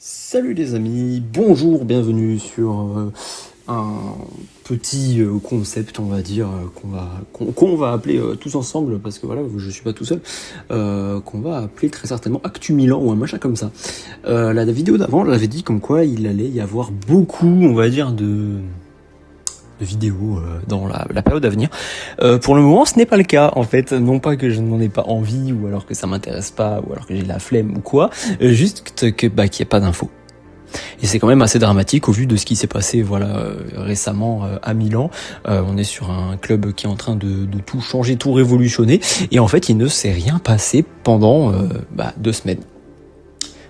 Salut les amis, bonjour, bienvenue sur un petit concept, on va dire, qu'on va appeler tous ensemble, parce que voilà, je suis pas tout seul, qu'on va appeler très certainement Actu Milan ou un machin comme ça. La vidéo d'avant, j'avais dit comme quoi il allait y avoir beaucoup, on va dire, de vidéos dans la période à venir. Pour le moment, ce n'est pas le cas, en fait. Non pas que je n'en ai pas envie, ou alors que ça m'intéresse pas, ou alors que j'ai la flemme ou quoi, juste qu'il n'y a pas d'infos. Et c'est quand même assez dramatique au vu de ce qui s'est passé récemment à Milan. On est sur un club qui est en train de tout changer, tout révolutionner. Et en fait, il ne s'est rien passé pendant 2 semaines.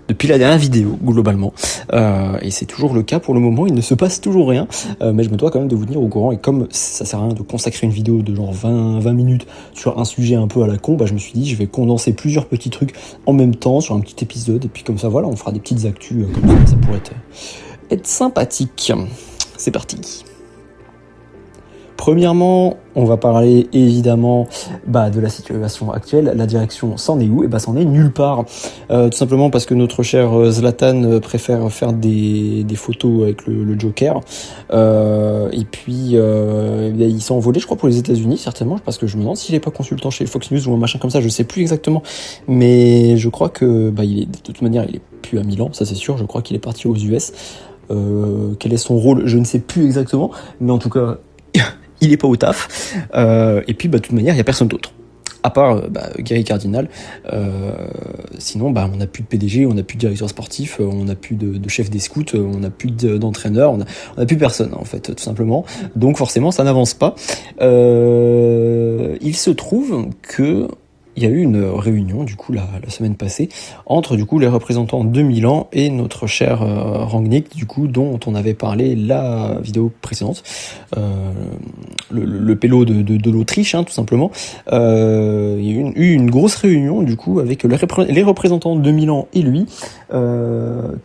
Depuis la dernière vidéo, globalement. Et c'est toujours le cas pour le moment, il ne se passe toujours rien. Mais je me dois quand même de vous tenir au courant. Et comme ça sert à rien de consacrer une vidéo de genre 20 minutes sur un sujet un peu à la con, je me suis dit je vais condenser plusieurs petits trucs en même temps sur un petit épisode. Et puis comme ça, voilà, on fera des petites actus comme ça pourrait être sympathique. C'est parti. Premièrement, on va parler évidemment de la situation actuelle. La direction s'en est où ? S'en est nulle part. Tout simplement parce que notre cher Zlatan préfère faire des photos avec le Joker. Et puis il s'est envolé, je crois, pour les États-Unis certainement, parce que je me demande s'il est pas consultant chez Fox News ou un machin comme ça. Je sais plus exactement, mais je crois que il est, de toute manière, il est plus à Milan, ça c'est sûr. Je crois qu'il est parti aux US. Quel est son rôle ? Je ne sais plus exactement, mais en tout cas. Il est pas au taf, et puis de toute manière il y a personne d'autre à part Gary Cardinal. Sinon on n'a plus de PDG, on n'a plus de directeur sportif, on n'a plus de chef des scouts, on n'a plus d'entraîneur, on n'a plus personne en fait, tout simplement. Donc forcément ça n'avance pas. Il se trouve que il y a eu une réunion du coup la semaine passée entre du coup les représentants de Milan et notre cher Rangnick, du coup dont on avait parlé la vidéo précédente, le pélo de l'Autriche, tout simplement. Il y a eu une grosse réunion du coup avec les représentants de Milan et lui,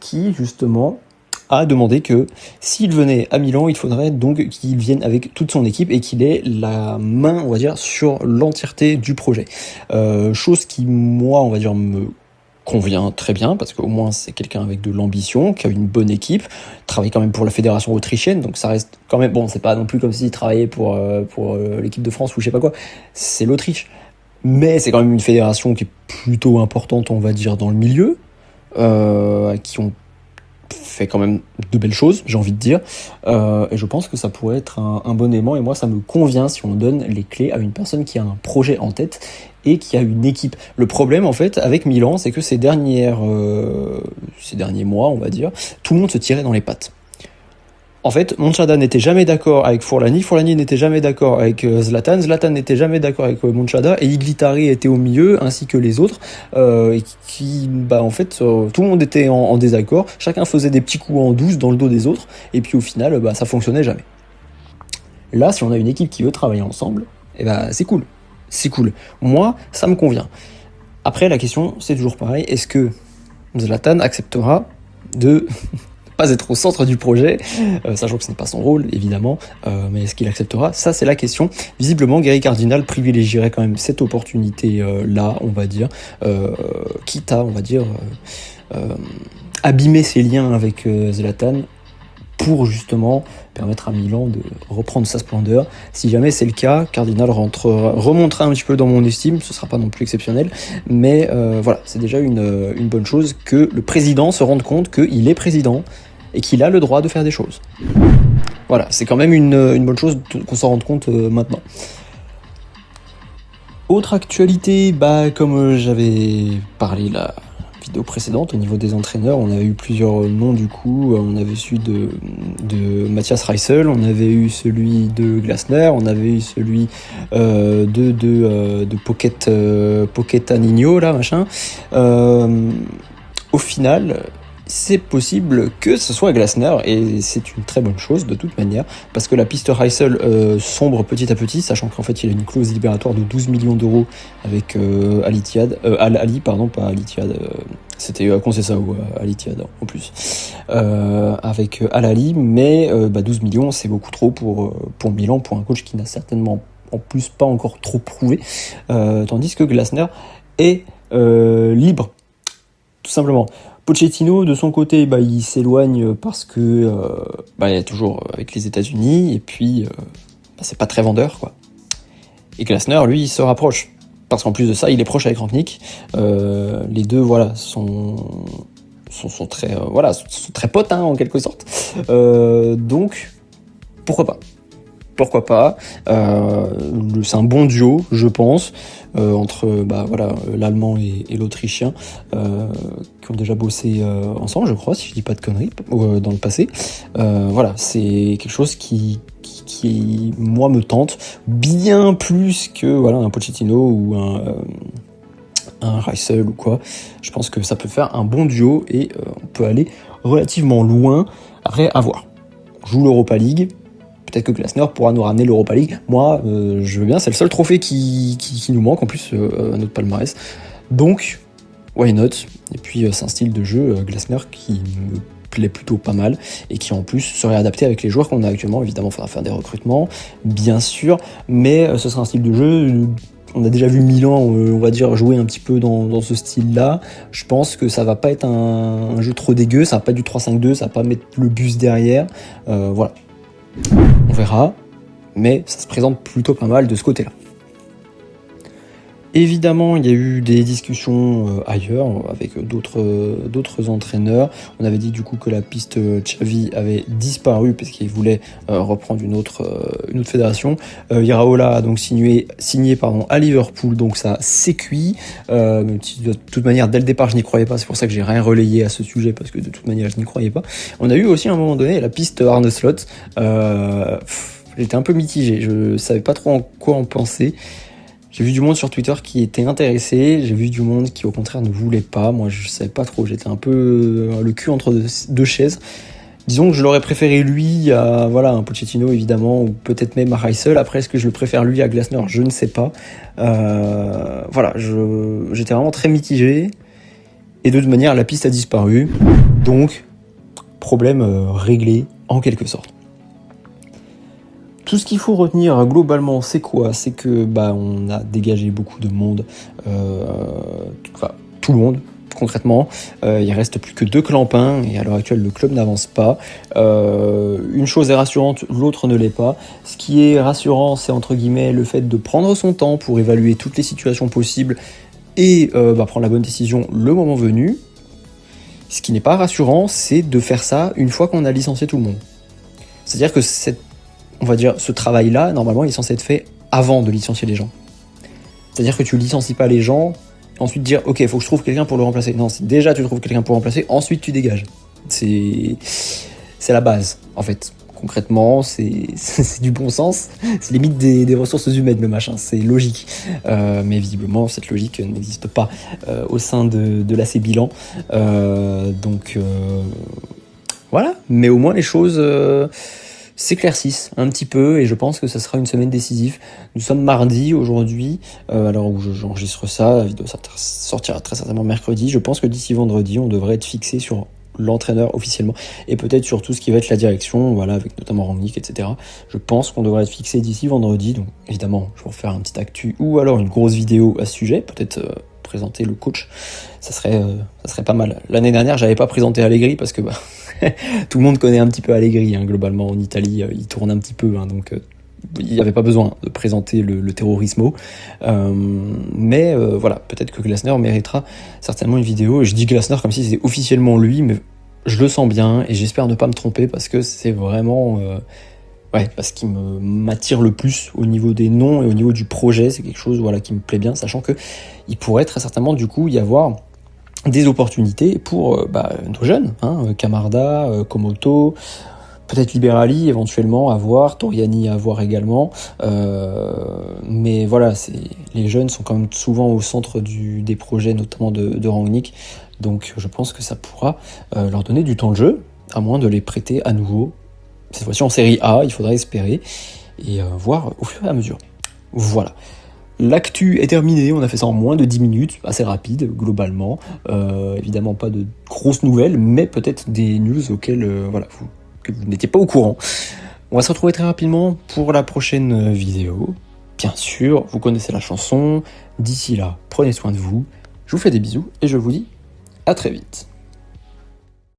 qui justement a demandé que s'il venait à Milan, il faudrait donc qu'il vienne avec toute son équipe et qu'il ait la main, on va dire, sur l'entièreté du projet. Chose qui, moi, on va dire, me convient très bien, parce qu'au moins c'est quelqu'un avec de l'ambition, qui a une bonne équipe, travaille quand même pour la fédération autrichienne, donc ça reste quand même, bon, c'est pas non plus comme s'il travaillait pour l'équipe de France ou je sais pas quoi, c'est l'Autriche. Mais c'est quand même une fédération qui est plutôt importante, on va dire, dans le milieu, qui ont fait quand même de belles choses, j'ai envie de dire, et je pense que ça pourrait être un bon élément, et moi ça me convient si on donne les clés à une personne qui a un projet en tête et qui a une équipe. Le problème en fait avec Milan, c'est que ces derniers mois, on va dire, tout le monde se tirait dans les pattes. En fait, Monchada n'était jamais d'accord avec Forlani n'était jamais d'accord avec Zlatan n'était jamais d'accord avec Monchada, et Iglitari était au milieu, ainsi que les autres, et qui, en fait, tout le monde était en désaccord, chacun faisait des petits coups en douce dans le dos des autres, et puis au final, ça fonctionnait jamais. Là, si on a une équipe qui veut travailler ensemble, c'est cool. C'est cool. Moi, ça me convient. Après, la question, c'est toujours pareil, est-ce que Zlatan acceptera de pas être au centre du projet, sachant que ce n'est pas son rôle, évidemment, mais est-ce qu'il acceptera ? Ça, c'est la question. Visiblement, Gary Cardinal privilégierait quand même cette opportunité-là, on va dire, quitte à, on va dire, abîmer ses liens avec Zlatan, pour justement permettre à Milan de reprendre sa splendeur. Si jamais c'est le cas, Cardinal remontera un petit peu dans mon estime, ce sera pas non plus exceptionnel, mais voilà, c'est déjà une bonne chose que le président se rende compte qu'il est président et qu'il a le droit de faire des choses. Voilà, c'est quand même une bonne chose qu'on s'en rende compte maintenant. Autre actualité, comme j'avais parlé la vidéo précédente, au niveau des entraîneurs, on avait eu plusieurs noms du coup. On avait celui de Matthias Reissel, on avait eu celui de Glasner, on avait eu celui de Pochettino, là, machin. Au final, c'est possible que ce soit Glasner, et c'est une très bonne chose de toute manière, parce que la piste Reissel sombre petit à petit, sachant qu'en fait il a une clause libératoire de 12 millions d'euros avec Al-Ittihad, pas Al-Ittihad, c'était Conceição Al-Ittihad en plus, avec Al-Ahly, mais 12 millions c'est beaucoup trop pour Milan, pour un coach qui n'a certainement en plus pas encore trop prouvé, tandis que Glasner est libre tout simplement. Pochettino, de son côté, il s'éloigne parce que il est toujours avec les États-Unis, et puis c'est pas très vendeur, quoi. Et Glasner, lui, il se rapproche. Parce qu'en plus de ça, il est proche avec Rangnick. Les deux, sont très, sont très potes, hein, en quelque sorte. Donc, pourquoi pas ? Pourquoi pas ? C'est un bon duo, je pense, entre l'Allemand et l'Autrichien, qui ont déjà bossé ensemble, je crois, si je dis pas de conneries, dans le passé. C'est quelque chose qui moi me tente bien plus que un Pochettino ou un Reissel ou quoi. Je pense que ça peut faire un bon duo et on peut aller relativement loin. Après, à voir. On joue l'Europa League. Peut-être que Glasner pourra nous ramener l'Europa League. Moi, je veux bien. C'est le seul trophée qui nous manque en plus à notre palmarès. Donc, why not ? Et puis, c'est un style de jeu, Glasner, qui me plaît plutôt pas mal et qui en plus serait adapté avec les joueurs qu'on a actuellement. Évidemment, il faudra faire des recrutements, bien sûr, mais ce sera un style de jeu. On a déjà vu Milan, on va dire, jouer un petit peu dans ce style-là. Je pense que ça va pas être un jeu trop dégueu, ça va pas être du 3-5-2, ça va pas mettre le bus derrière. Voilà. On verra, mais ça se présente plutôt pas mal de ce côté-là. Évidemment, il y a eu des discussions ailleurs avec d'autres entraîneurs. On avait dit du coup que la piste Xavi avait disparu parce qu'il voulait reprendre une autre fédération. Iraola a donc signé à Liverpool, donc ça c'est cuit. De toute manière, dès le départ, je n'y croyais pas. C'est pour ça que j'ai rien relayé à ce sujet parce que de toute manière, je n'y croyais pas. On a eu aussi à un moment donné la piste Arne Slot. J'étais un peu mitigé. Je savais pas trop en quoi en penser. J'ai vu du monde sur Twitter qui était intéressé, j'ai vu du monde qui au contraire ne voulait pas. Moi je savais pas trop, j'étais un peu le cul entre deux chaises. Disons que je l'aurais préféré lui à un Pochettino évidemment, ou peut-être même à Reissel. Après, est-ce que je le préfère lui à Glasner ? Je ne sais pas. J'étais vraiment très mitigé. Et de toute manière, la piste a disparu. Donc, problème réglé en quelque sorte. Tout ce qu'il faut retenir globalement, c'est quoi ? C'est que on a dégagé beaucoup de monde, tout le monde concrètement. Il reste plus que 2 clampins et à l'heure actuelle le club n'avance pas. Une chose est rassurante, l'autre ne l'est pas. Ce qui est rassurant, c'est entre guillemets le fait de prendre son temps pour évaluer toutes les situations possibles et prendre la bonne décision le moment venu. Ce qui n'est pas rassurant, c'est de faire ça une fois qu'on a licencié tout le monde. C'est-à-dire que ce travail-là, normalement, il est censé être fait avant de licencier les gens. C'est-à-dire que tu licencies pas les gens, ensuite dire, ok, il faut que je trouve quelqu'un pour le remplacer. Non, si déjà tu trouves quelqu'un pour le remplacer, ensuite tu dégages. C'est la base, en fait. Concrètement, c'est du bon sens. C'est limite des ressources humaines, le machin. C'est logique. Mais visiblement, cette logique n'existe pas au sein de l'AC Bilan. Voilà. Mais au moins, les choses s'éclaircissent un petit peu et je pense que ça sera une semaine décisive. Nous sommes mardi aujourd'hui, alors où j'enregistre ça, la vidéo sortira très certainement mercredi. Je pense que d'ici vendredi, on devrait être fixé sur l'entraîneur officiellement et peut-être sur tout ce qui va être la direction, avec notamment Rangnick, etc. Je pense qu'on devrait être fixé d'ici vendredi, donc évidemment, je vais vous faire un petit actu ou alors une grosse vidéo à ce sujet, peut-être présenter le coach, ça serait pas mal. L'année dernière, j'avais pas présenté Allegri parce que tout le monde connaît un petit peu Allegri, globalement en Italie, il tourne un petit peu, donc il n'y avait pas besoin de présenter le terrorismo. Mais peut-être que Glasner méritera certainement une vidéo. Et je dis Glasner comme si c'était officiellement lui, mais je le sens bien et j'espère ne pas me tromper parce que c'est vraiment parce qu'il m'attire le plus au niveau des noms et au niveau du projet. C'est quelque chose qui me plaît bien, sachant que il pourrait très certainement du coup y avoir des opportunités pour nos jeunes, Camarda, Komoto, peut-être Liberali éventuellement à voir, Toriani à voir également, mais les jeunes sont quand même souvent au centre des projets, notamment de Rangnick, donc je pense que ça pourra leur donner du temps de jeu, à moins de les prêter à nouveau, cette fois-ci en série A, il faudra espérer, et voir au fur et à mesure. Voilà. L'actu est terminée, on a fait ça en moins de 10 minutes, assez rapide globalement, évidemment pas de grosses nouvelles, mais peut-être des news auxquelles que vous n'étiez pas au courant. On va se retrouver très rapidement pour la prochaine vidéo. Bien sûr, vous connaissez la chanson. D'ici là, prenez soin de vous. Je vous fais des bisous et je vous dis À très vite.